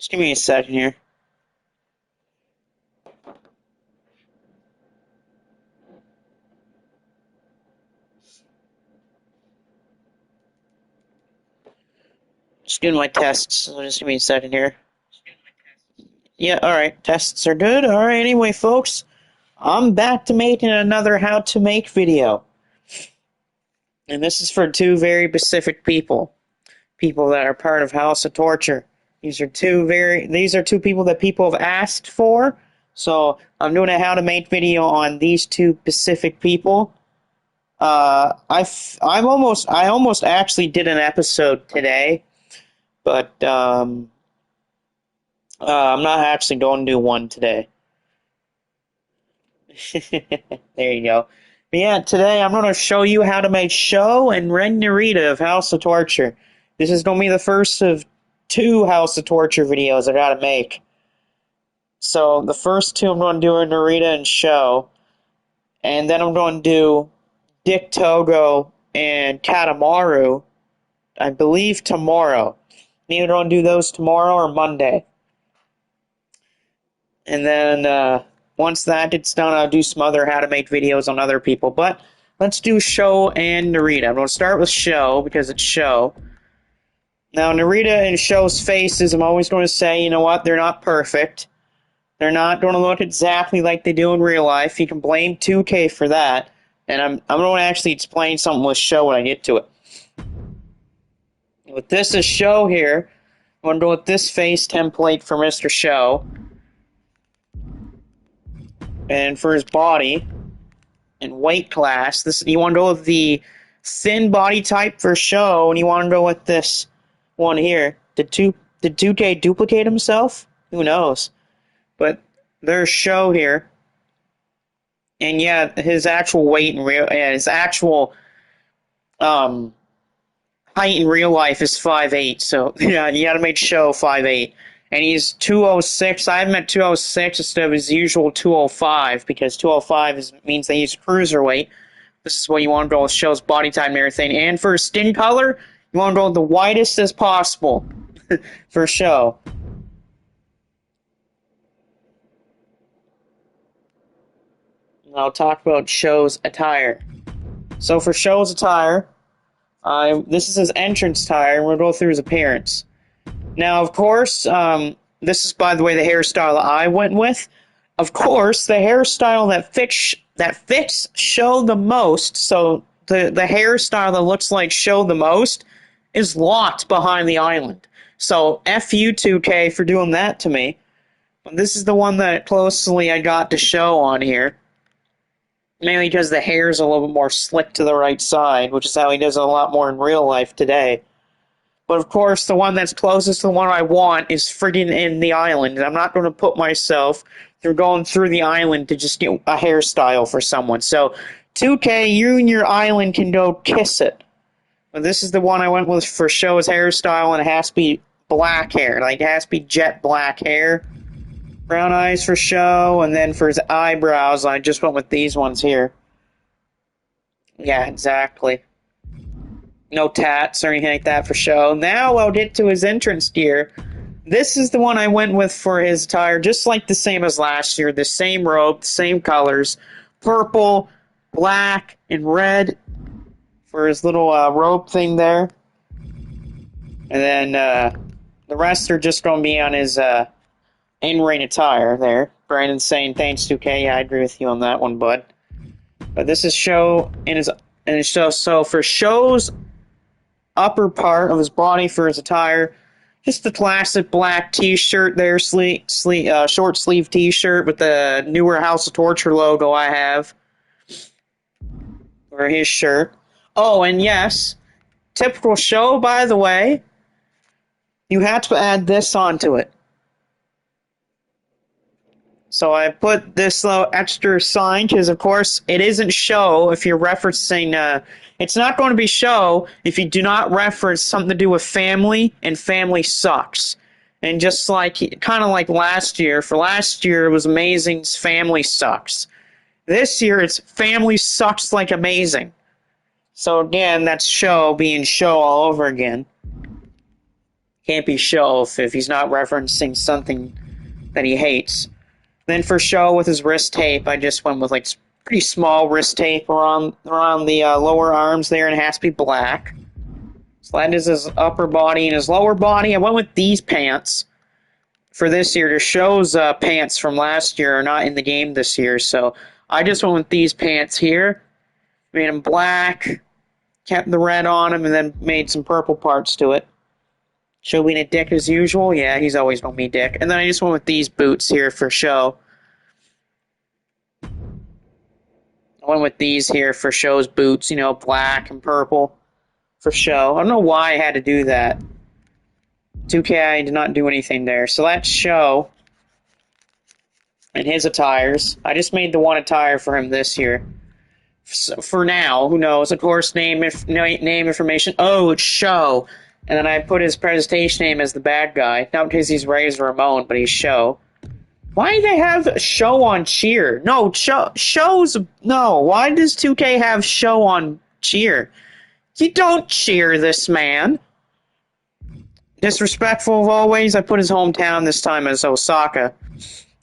Just give me a second here. Just doing my tests, so just give me a second here. Yeah, alright, tests are good. Alright, anyway, folks, I'm back to making another how to make video. And this is for two very specific people. People that are part of House of Torture. These are two people that people have asked for. So I'm doing a how to make video on these two specific people. I almost actually did an episode today, but I'm not actually going to do one today. There you go. But yeah, today I'm going to show you how to make Sho and Ren Natrita of House of Torture. This is going to be the first of two House of Torture videos I got to make. So the first two I'm going to do are Natrita and Sho, and then I'm going to do Dick Togo and Katamaru, I believe tomorrow. Either going to do those tomorrow or Monday. And then once that gets done, I'll do some other how to make videos on other people. But let's do Sho and Natrita. I'm going to start with Sho because it's Sho. Now, Natrita and Sho's faces, I'm always going to say, you know what, they're not perfect. They're not going to look exactly like they do in real life. You can blame 2K for that. And I'm going to actually explain something with Sho when I get to it. With this is Sho here. I'm going to go with this face template for Mr. Sho. And for his body and weight class, you want to go with the thin body type for Sho, and you want to go with this one here. Did 2K duplicate himself? Who knows? But there's Sho here. And yeah, his actual weight and his actual height in real life is 5'8". So yeah, you gotta make Sho 5'8". And he's 206. I have him at 206 instead of his usual 205 because 205 means that he's cruiserweight. This is what you want to go with Sho's body type and everything. And for skin color, you want to go with the whitest as possible for Sho. I'll talk about Sho's attire. So for Sho's attire, this is his entrance attire, and we'll go through his appearance. Now, of course, this is, by the way, the hairstyle that I went with. Of course, the hairstyle that fits Sho the most, so the hairstyle that looks like Sho the most, is locked behind the island. So, F you 2K for doing that to me. But this is the one that closely I got to Sho on here. Mainly because the hair is a little bit more slick to the right side, which is how he does it a lot more in real life today. But of course, the one that's closest to the one I want is friggin' in the island. And I'm not going to put myself through going through the island to just get a hairstyle for someone. So, 2K, you and your island can go kiss it. But this is the one I went with for Sho's hairstyle, and it has to be black hair. Like, it has to be jet black hair. Brown eyes for Sho, and then for his eyebrows, I just went with these ones here. Yeah, exactly. No tats or anything like that for Sho. Now I'll get to his entrance gear. This is the one I went with for his attire, just like the same as last year. The same robe, the same colors. Purple, black, and red for his little robe thing there. And then the rest are just going to be on his in-ring attire there. Brandon's saying, thanks, 2K. Yeah, I agree with you on that one, bud. But this is Sho in his show. So for Sho's upper part of his body for his attire, just the classic black t-shirt there, short sleeve t-shirt with the newer House of Torture logo I have for his shirt. Oh, and yes, typical Sho, by the way, you have to add this onto it. So I put this little extra sign because, of course, it isn't Sho if you're referencing... it's not going to be Sho if you do not reference something to do with family, and family sucks. And just like, kind of like last year, for last year it was Amazing's Family Sucks. This year it's Family Sucks Like Amazing. So again, that's Sho being Sho all over again. Can't be Sho if he's not referencing something that he hates. Then for Sho with his wrist tape, I just went with like pretty small wrist tape around the lower arms there, and it has to be black. So that is his upper body and his lower body. I went with these pants for this year. Sho's pants from last year are not in the game this year, so I just went with these pants here. Made them black, kept the red on them, and then made some purple parts to it. Sho being a dick as usual. Yeah, he's always gonna be a dick. And then I just went with these boots here for Sho. I went with these here for Sho's boots, you know, black and purple for Sho. I don't know why I had to do that. 2K, I did not do anything there. So that's Sho and his attires. I just made the one attire for him this year. So for now, who knows? Of course, name information. Oh, it's Sho. And then I put his presentation name as the bad guy. Not because he's Razor Ramon, but he's Sho. Why do they have Sho on cheer? No, Sho's... No, why does 2K have Sho on cheer? You don't cheer this man. Disrespectful of always, I put his hometown this time as Osaka.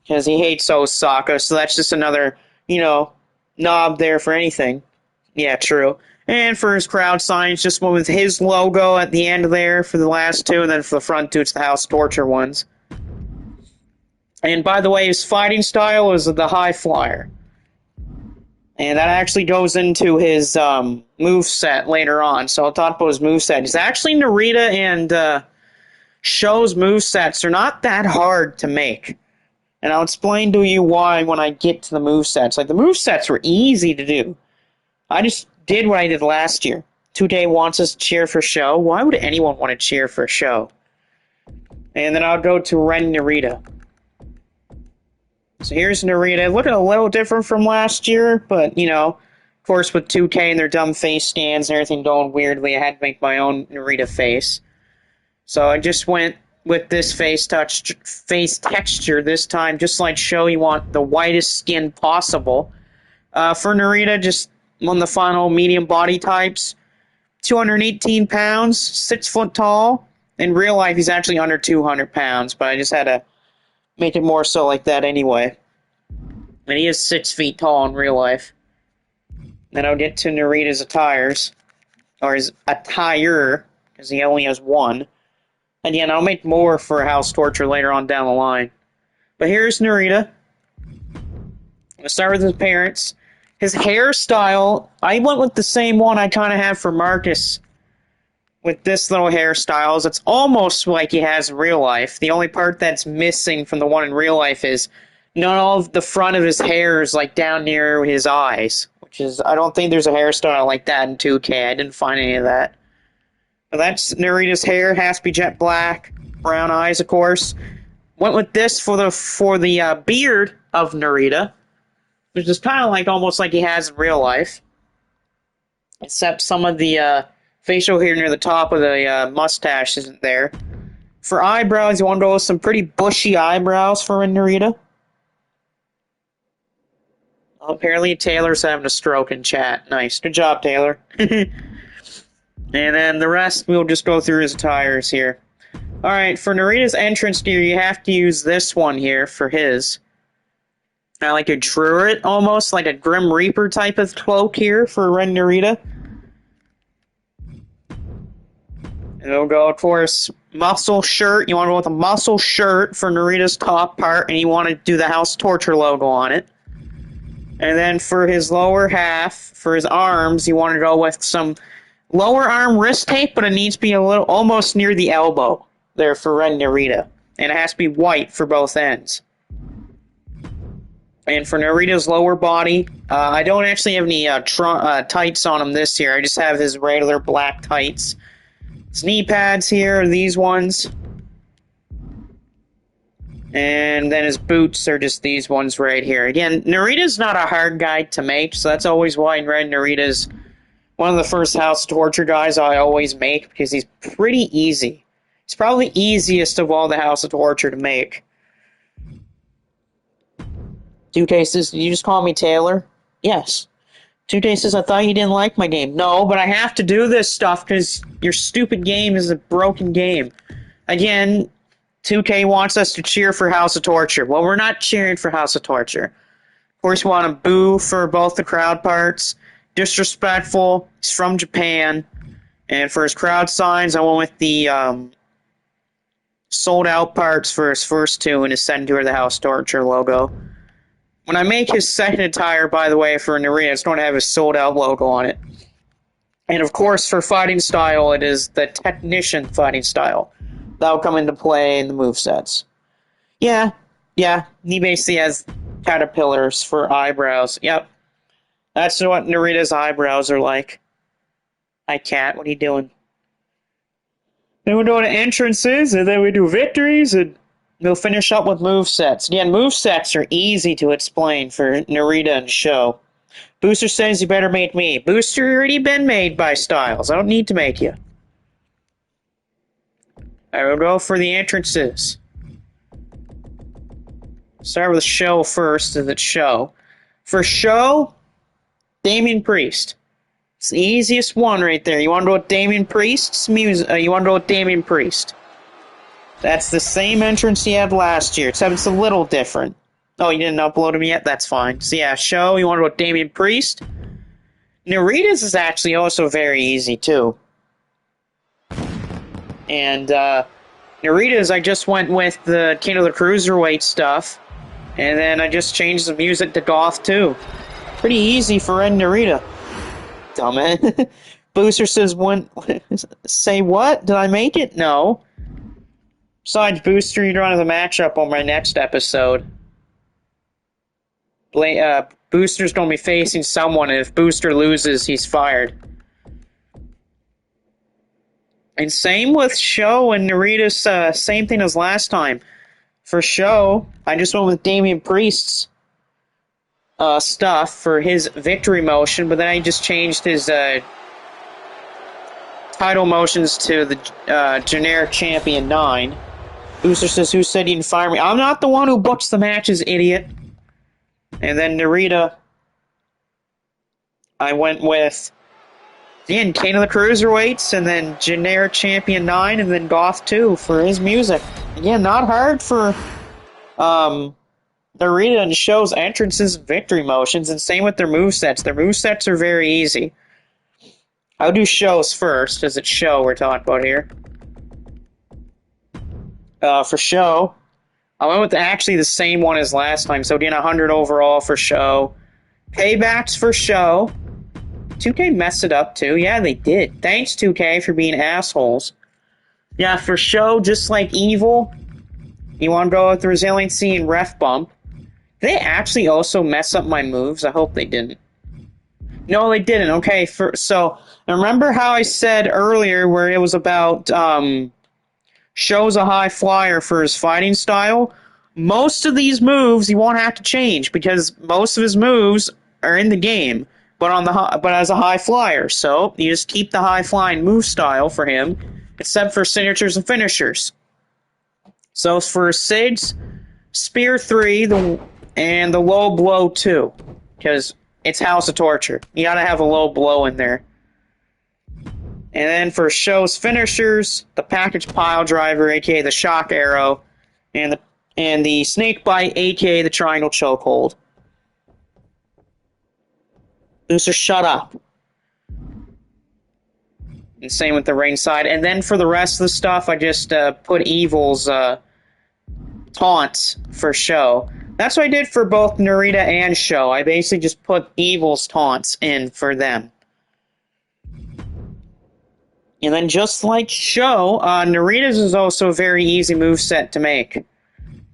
Because he hates Osaka, so that's just another, you know, knob there for anything. Yeah, true. And for his crowd signs, just one with his logo at the end there for the last two, and then for the front two, it's the House Torture ones. And by the way, his fighting style is the high flyer. And that actually goes into his moveset later on. So I'll talk about his moveset. It's actually Narita and Sho's movesets are not that hard to make. And I'll explain to you why when I get to the movesets. Like, the movesets were easy to do. I just did what I did last year. 2K wants us to cheer for Sho. Why would anyone want to cheer for Sho? And then I'll go to Ren Natrita. So here's Narita. Looking a little different from last year, but, you know, of course with 2K and their dumb face scans and everything going weirdly, I had to make my own Narita face. So I just went with this face texture this time, just like Sho. You want the whitest skin possible. For Narita, just one of the final medium body types. 218 pounds, 6 foot tall. In real life, he's actually under 200 pounds, but I just had to make it more so like that anyway. And he is 6 feet tall in real life. Then I'll get to Narita's attires. Or his attire, because he only has one. Again, I'll make more for House Torture later on down the line. But here's Narita. I'll start with his parents. His hairstyle, I went with the same one I kind of have for Marcus. With this little hairstyles, it's almost like he has in real life. The only part that's missing from the one in real life is none of the front of his hair is like down near his eyes. Which is, I don't think there's a hairstyle like that in 2K. I didn't find any of that. But that's Narita's hair. Has to be jet black. Brown eyes, of course. Went with this for the beard of Narita. Which is kind of like almost like he has in real life. Except some of the facial hair near the top of the mustache isn't there. For eyebrows, you want to go with some pretty bushy eyebrows for Narita. Oh, apparently Taylor's having a stroke in chat. Nice. Good job, Taylor. And then the rest, we'll just go through his attires here. Alright, for Narita's entrance gear, you have to use this one here for his. Like a druid, almost, like a Grim Reaper type of cloak here for Ren Natrita. And it'll go, of course, muscle shirt. You want to go with a muscle shirt for Narita's top part, and you want to do the House Torture logo on it. And then for his lower half, for his arms, you want to go with some lower arm wrist tape, but it needs to be a little, almost near the elbow there for Ren Natrita. And it has to be white for both ends. And for Narita's lower body, I don't actually have any tights on him this year. I just have his regular black tights. His knee pads here are these ones. And then his boots are just these ones right here. Again, Narita's not a hard guy to make, so that's always why Ren Narita's one of the first House Torture guys I always make, because he's pretty easy. He's probably the easiest of all the House of Torture to make. 2K says, did you just call me Taylor? Yes. 2K says, I thought you didn't like my game. No, but I have to do this stuff because your stupid game is a broken game. again, 2K wants us to cheer for House of Torture. Well, we're not cheering for House of Torture. Of course, we want to boo for both the crowd parts. Disrespectful. He's from Japan. And for his crowd signs, I went with the sold out parts for his first two and his second two are the House of Torture logo. When I make his second attire, by the way, for Natrita, it's going to have his sold out logo on it. And of course, for fighting style, it is the Technician fighting style. That'll come into play in the movesets. Yeah, he basically has caterpillars for eyebrows. Yep. That's what Narita's eyebrows are like. Hi, cat, what are you doing? Then we go to entrances, and then we do victories, and we'll finish up with movesets. Again, movesets are easy to explain for Natrita and Sho. Booster says you better make me. Booster already been made by Styles. I don't need to make you. I will go for the entrances. Start with Sho first, as it's Sho. For Sho, Damian Priest. It's the easiest one right there. You want to go with Damian Priest's music? You want to go with Damian Priest. That's the same entrance he had last year, except it's a little different. Oh, you didn't upload him yet? That's fine. So yeah, Sho, you want to go with Damian Priest. Narita's is actually also very easy, too. And, Narita's, I just went with the King of the Cruiserweight stuff. And then I just changed the music to Goth, too. Pretty easy for Ren Natrita. Dumbass. Booster says, say what? Did I make it? No. Besides, Booster, you're on the matchup on my next episode. Booster's going to be facing someone, and if Booster loses, he's fired. And same with Sho and Narita's, same thing as last time. For Sho, I just went with Damian Priest's stuff for his victory motion, but then I just changed his title motions to the generic champion 9. Booster says, who said you didn't fire me? I'm not the one who books the matches, idiot. And then Natrita, I went with, again, King of the Cruiserweights, and then generic champion 9, and then Goth 2 for his music. Again, not hard for Natrita and Sho's entrances and victory motions, and same with their movesets. Their movesets are very easy. I'll do Sho's first, as it's Sho we're talking about here. For Sho, I went with actually the same one as last time, so again, 100 overall for Sho. Paybacks for Sho. 2K messed it up too. Yeah, they did. Thanks, 2K, for being assholes. Yeah, for Sho, just like Evil, you want to go with Resiliency and Ref Bump. Did they actually also mess up my moves? I hope they didn't. No, they didn't. Okay, so remember how I said earlier where it was about Sho's a high flyer for his fighting style? Most of these moves he won't have to change because most of his moves are in the game, but as a high flyer. So you just keep the high flying move style for him, except for signatures and finishers. So for Sid's, Spear 3 and the low blow 2, because it's House of Torture. You gotta have a low blow in there. And then for Sho's finishers, the package pile driver, aka the shock arrow, and the snake bite, aka the triangle chokehold. Booster, shut up. And same with the ringside. And then for the rest of the stuff, I just put Evil's taunts for Sho. That's what I did for both Natrita and Sho. I basically just put Evil's taunts in for them. And then just like Sho, Narita's is also a very easy moveset to make.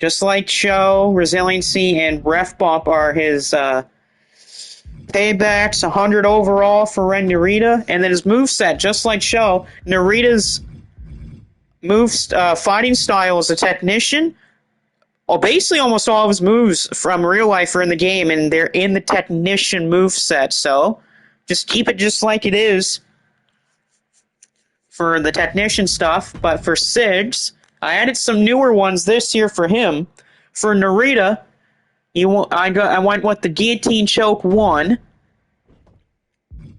Just like Sho, Resiliency, and Ref Bump are his paybacks, 100 overall for Ren Natrita. And then his moveset, just like Sho, Narita's fighting style is a technician. Well, basically almost all of his moves from real life are in the game, and they're in the technician moveset. So just keep it just like it is for the technician stuff. But for Sid's, I added some newer ones this year for him. For Natrita, I went with the Guillotine Choke 1,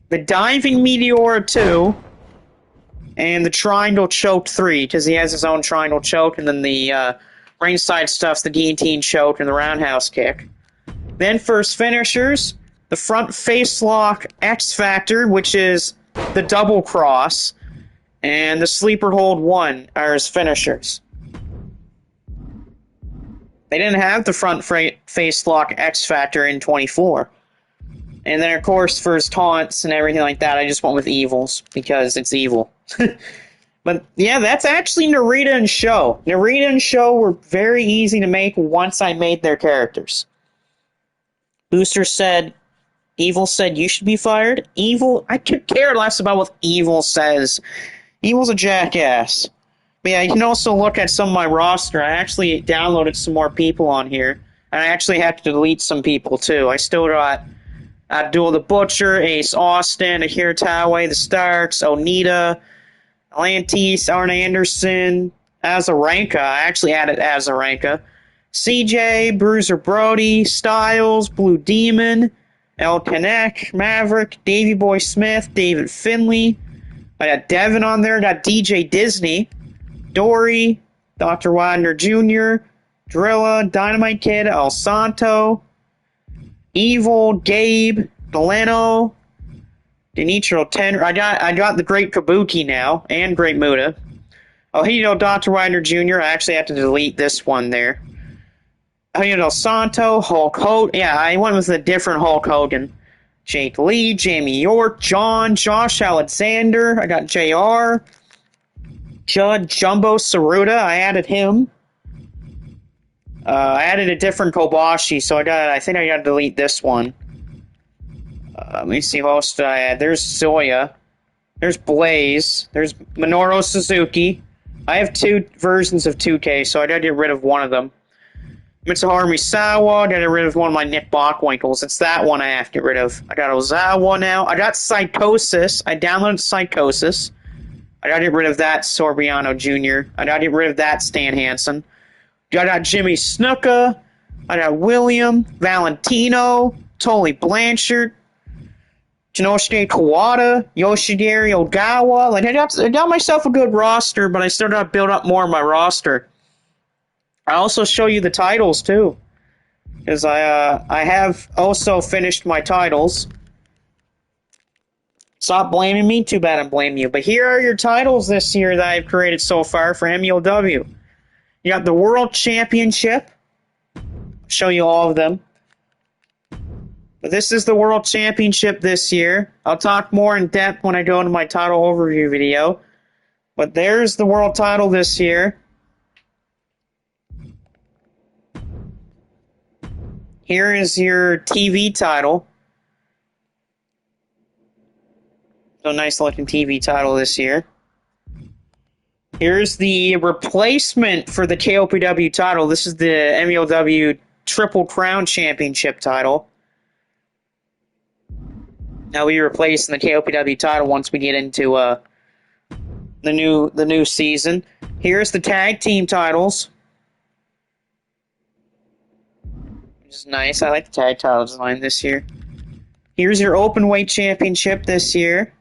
the Diving Meteora 2, and the Triangle Choke 3, because he has his own Triangle Choke, and then the ringside stuff's the Guillotine Choke and the Roundhouse Kick. Then for his finishers, the front face lock X Factor, which is the double cross, and the sleeper hold 1 are his finishers. They didn't have the front face lock X Factor in 24. And then, of course, for his taunts and everything like that, I just went with Evils, because it's evil. But, yeah, that's actually Narita and Sho. Narita and Sho were very easy to make once I made their characters. Booster said, Evil said you should be fired. Evil, I could care less about what Evil says. Evil's a jackass. But yeah, you can also look at some of my roster. I actually downloaded some more people on here. And I actually had to delete some people, too. I still got Abdul the Butcher, Ace Austin, Akira Taue, the Starks, Onita, Atlantis, Arn Anderson, Azarenka. I actually added Azarenka. CJ, Bruiser Brody, Styles, Blue Demon, El Canek, Maverick, Davey Boy Smith, David Finley. I got Devin on there. Got DJ Disney, Dory, Dr. Widener Jr., Drilla, Dynamite Kid, El Santo, Evil, Gabe, Delano, Denitro Ten. I got the Great Kabuki now, and Great Muda. Oh, hey, Dr. Widener Jr. I actually have to delete this one there. El Santo, Hulk Hogan. Yeah, I went with a different Hulk Hogan. Jake Lee, Jamie York, John, Josh Alexander. I got JR. Judd, Jumbo Saruta. I added him. I added a different Kobashi, so I think I got to delete this one. Let me see who else did I add. There's Zoya. There's Blaze. There's Minoru Suzuki. I have 2 versions of 2K, so I got to get rid of one of them. Mitsuharu Misawa, I got to get rid of one of my Nick Bockwinkles. It's that one I have to get rid of. I got Ozawa now. I got Psychosis. I downloaded Psychosis. I got to get rid of that Sorbiano Jr. I got to get rid of that Stan Hansen. I got Jimmy Snuka. I got William, Valentino, Tully Blanchard, Jinosuke Kawada, Yoshigiri Ogawa. Like I got myself a good roster, but I still got to build up more of my roster. I also show you the titles too, because I have also finished my titles. Stop blaming me. Too bad I'm blaming you. But here are your titles this year that I've created so far for MEOW. You got the World Championship. I'll show you all of them. But this is the World Championship this year. I'll talk more in depth when I go into my title overview video. But there's the world title this year. Here is your TV title. So nice looking TV title this year. Here's the replacement for the KOPW title. This is the MEOW Triple Crown Championship title. Now we replace the KOPW title once we get into the new season. Here's the tag team titles. Which is nice. I like the tag title design this year. Here's your Openweight Championship this year.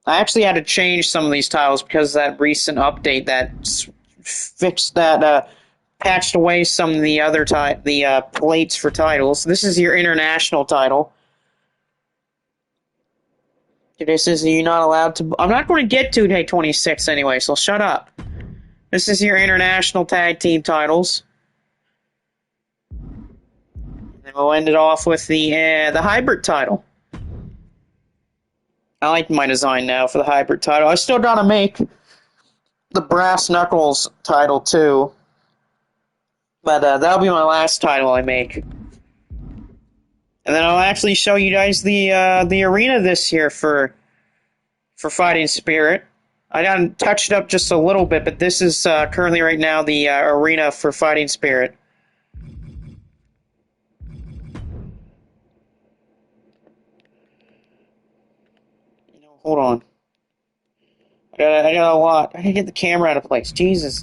I actually had to change some of these titles because of that recent update that fixed that, patched away some of the other plates for titles. This is your international title. This is you're not allowed to. I'm not going to get to day 26 anyway, so shut up. This is your international tag team titles. And we'll end it off with the hybrid title. I like my design now for the hybrid title. I still gotta make the Brass Knuckles title too, but that'll be my last title I make. And then I'll actually show you guys the arena this year for Fighting Spirit. I got touched up just a little bit, but this is currently right now the arena for Fighting Spirit. Hold on. I got a lot. I gotta get the camera out of place. Jesus.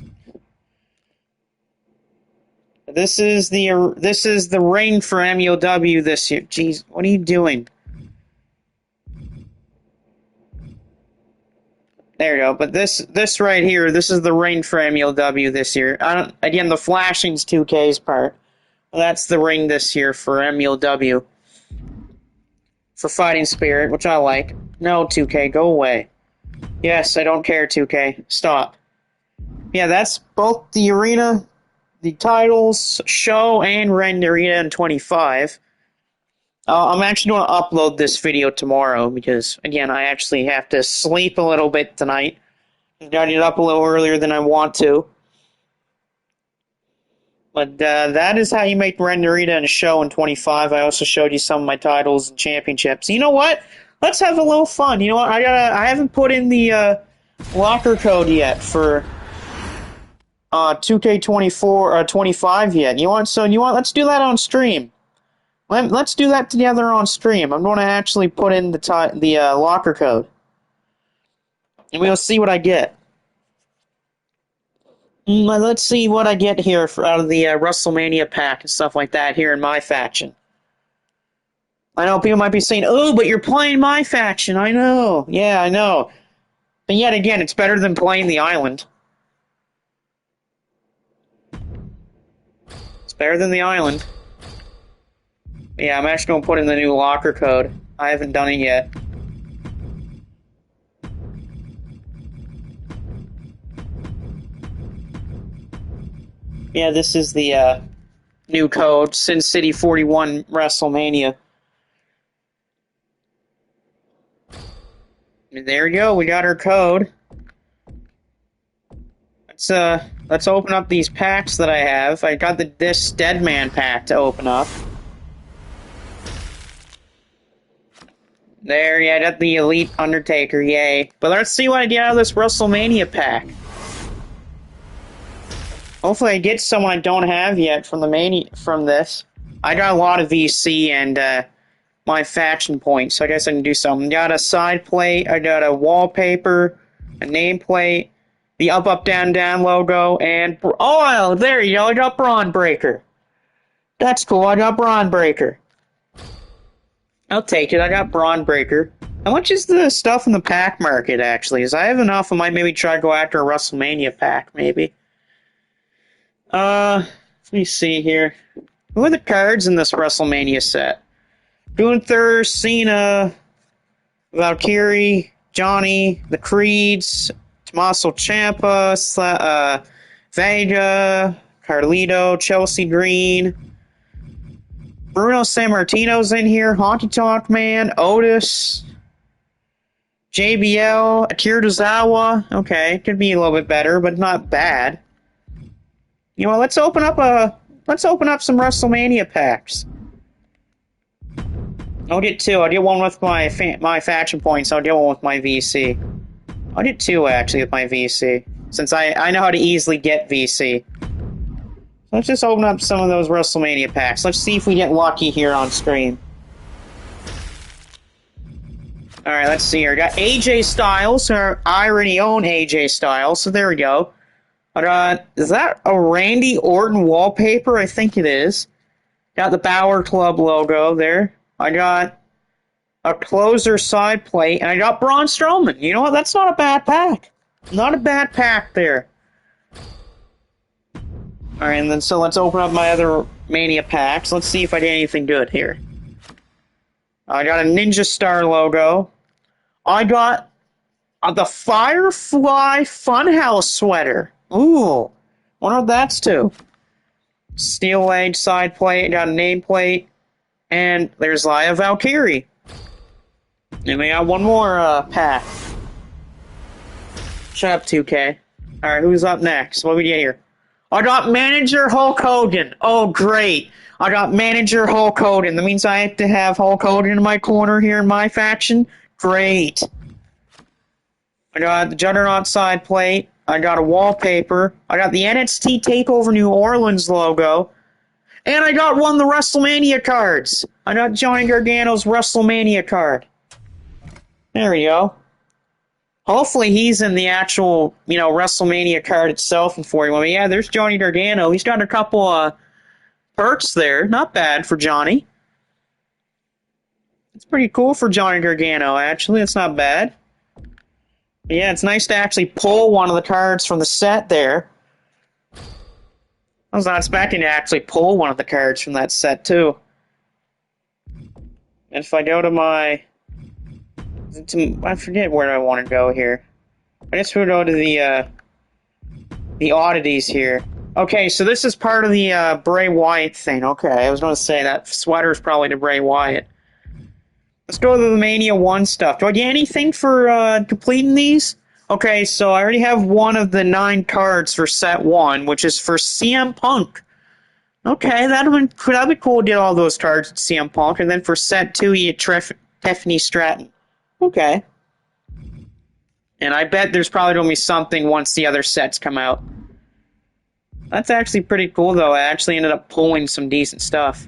This is the ring for MEOW this year. Jeez, what are you doing? There you go. But this right here, this is the ring for MLW this year. Again, the flashing's 2K's part. Well, that's the ring this year for MLW. For Fighting Spirit, which I like. No, 2K, go away. Yes, I don't care, 2K. Stop. Yeah, that's both the arena, the titles, Sho and Ren Natrita in 25. I'm actually going to upload this video tomorrow because, again, I actually have to sleep a little bit tonight. I got it up a little earlier than I want to. But that is how you make Ren Natrita and Sho in 25. I also showed you some of my titles and championships. You know what? Let's have a little fun. You know what? I haven't put in the locker code yet for 2K24 25 yet. Let's do that on stream. Let's do that together on stream. I'm going to actually put in the locker code, and we'll see what I get. Let's see what I get here out of the WrestleMania pack and stuff like that here in my faction. I know people might be saying, "Oh, but you're playing my faction." I know. Yeah, I know. But yet again, it's better than playing the island. It's better than the island. Yeah, I'm actually going to put in the new locker code. I haven't done it yet. Yeah, this is the new code, Sin City 41 WrestleMania. And there we go, we got our code. Let's open up these packs that I have. I got this Deadman pack to open up. There, yeah, I got the Elite Undertaker, yay. But let's see what I get out of this WrestleMania pack. Hopefully I get someone I don't have yet from this. I got a lot of VC and my faction points, so I guess I can do something. Got a side plate, I got a wallpaper, a nameplate, the up, down, down logo, and... Oh, there you go, I got Braun Breaker. That's cool, I got Braun Breaker. I'll take it, I got Braun Breaker. How much is the stuff in the pack market, actually? Is I have enough, I might maybe try to go after a WrestleMania pack, maybe. Let me see here. Who are the cards in this WrestleMania set? Gunther, Cena, Valkyrie, Johnny, the Creeds, Tommaso Ciampa, Vega, Carlito, Chelsea Green, Bruno Sammartino's in here, Honky Tonk Man, Otis, JBL, Akira Tozawa. Okay, could be a little bit better, but not bad. You know, let's open up some WrestleMania packs. I'll get two. I'll get one with my faction points. I'll get one with my VC. I'll get two actually with my VC, since I know how to easily get VC. Let's just open up some of those WrestleMania packs. Let's see if we get lucky here on stream. Alright, let's see here. I got AJ Styles, so I already own AJ Styles, so there we go. I got, is that a Randy Orton wallpaper? I think it is. Got the Bauer Club logo there. I got a closer side plate, and I got Braun Strowman. You know what? That's not a bad pack. Not a bad pack there. Alright, and then so let's open up my other Mania packs. Let's see if I get anything good here. I got a Ninja Star logo. I got the Firefly Funhouse sweater. Ooh, wonder what that's to. Steel Age side plate, got a nameplate, and there's Laya Valkyrie. And we got one more pack. Shut up, 2K. Alright, who's up next? What do we get here? I got Manager Hulk Hogan. Oh, great. I got Manager Hulk Hogan. That means I have to have Hulk Hogan in my corner here in my faction. Great. I got the Juggernaut side plate. I got a wallpaper. I got the NXT TakeOver New Orleans logo. And I got one of the WrestleMania cards. I got Johnny Gargano's WrestleMania card. There we go. Hopefully he's in the actual, WrestleMania card itself in 41. But yeah, there's Johnny Gargano. He's got a couple perks there. Not bad for Johnny. It's pretty cool for Johnny Gargano, actually. It's not bad. But yeah, it's nice to actually pull one of the cards from the set there. I was not expecting to actually pull one of the cards from that set, too. And if I go to my... I forget where I want to go here. I guess we'll go to the oddities here. Okay, so this is part of the Bray Wyatt thing. Okay, I was going to say that sweater is probably to Bray Wyatt. Let's go to the Mania 1 stuff. Do I get anything for completing these? Okay, so I already have one of the 9 cards for set 1, which is for CM Punk. Okay, that'd be cool to get all those cards at CM Punk. And then for set 2, you get Tiffany Stratton. Okay. And I bet there's probably going to be something once the other sets come out. That's actually pretty cool, though. I actually ended up pulling some decent stuff.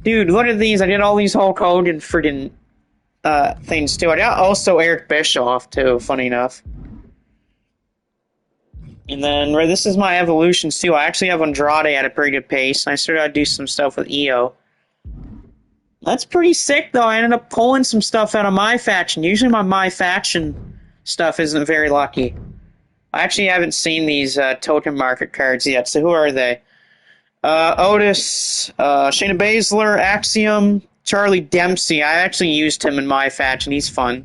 Dude, look at these. I did all these Hulk Hogan friggin' things, too. I got also Eric Bischoff, too, funny enough. And then, this is my evolutions, too. I actually have Andrade at a pretty good pace. And I still gotta do some stuff with EO. That's pretty sick, though. I ended up pulling some stuff out of my faction. Usually my faction stuff isn't very lucky. I actually haven't seen these token market cards yet, so who are they? Otis, Shayna Baszler, Axiom, Charlie Dempsey. I actually used him in my faction. He's fun.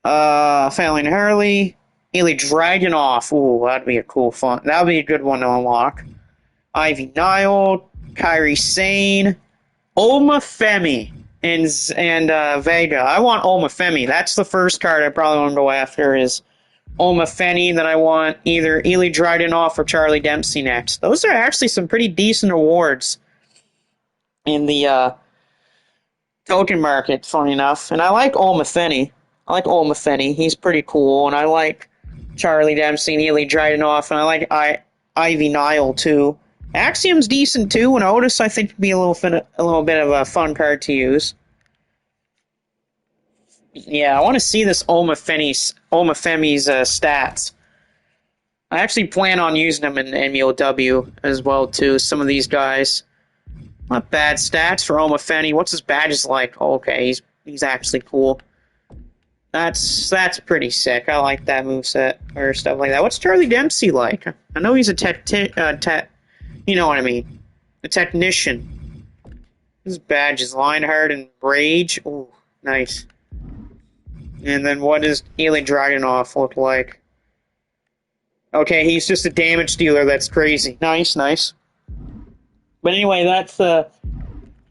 Fallon Hurley, Ilya Dragunov. Ooh, that'd be a cool fun. That'd be a good one to unlock. Ivy Nile, Kairi Sane, Oma Femi, and Vega. I want Oma Femi. That's the first card I probably want to go after is Oma Femi. Then I want either Ilya Dragunov or Charlie Dempsey next. Those are actually some pretty decent awards in the token market, funny enough. And I like Oma Femi. He's pretty cool. And I like Charlie Dempsey and Ilya Dragunov. And I like Ivy Nile, too. Axiom's decent, too. And Otis, I think, would be a little bit of a fun card to use. Yeah, I want to see this Oma Femi's stats. I actually plan on using them in MLW as well, too. Some of these guys. Not bad stats for Oma Femi. What's his badges like? Oh, okay, he's actually cool. That's pretty sick. I like that moveset or stuff like that. What's Charlie Dempsey like? I know he's a you know what I mean. A technician. His badge is Lionheart and Rage. Ooh, nice. And then what does Ilya Dragunov look like? Okay, he's just a damage dealer. That's crazy. Nice. But anyway, that's going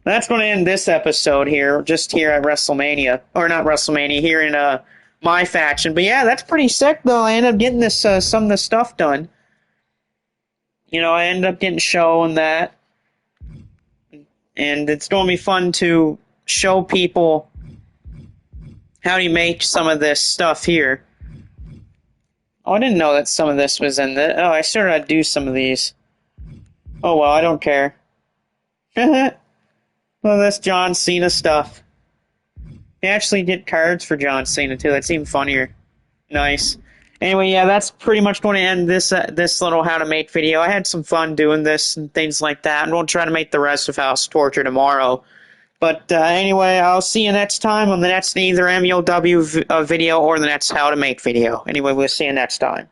to end this episode here, just here at WrestleMania. Or not WrestleMania, here in my faction. But yeah, that's pretty sick, though. I ended up getting this some of the stuff done. You know, I ended up getting Sho and that. And it's going to be fun to show people how do you make some of this stuff here. Oh, I didn't know that some of this was in the... Oh, I still gotta do some of these. Oh, well, I don't care. Well, that's John Cena stuff. You actually get cards for John Cena, too. That's even funnier. Nice. Anyway, yeah, that's pretty much going to end this little how to make video. I had some fun doing this and things like that, and we'll try to make the rest of House Torture tomorrow. But anyway, I'll see you next time on the next either MLW video or the next how to make video. Anyway, we'll see you next time.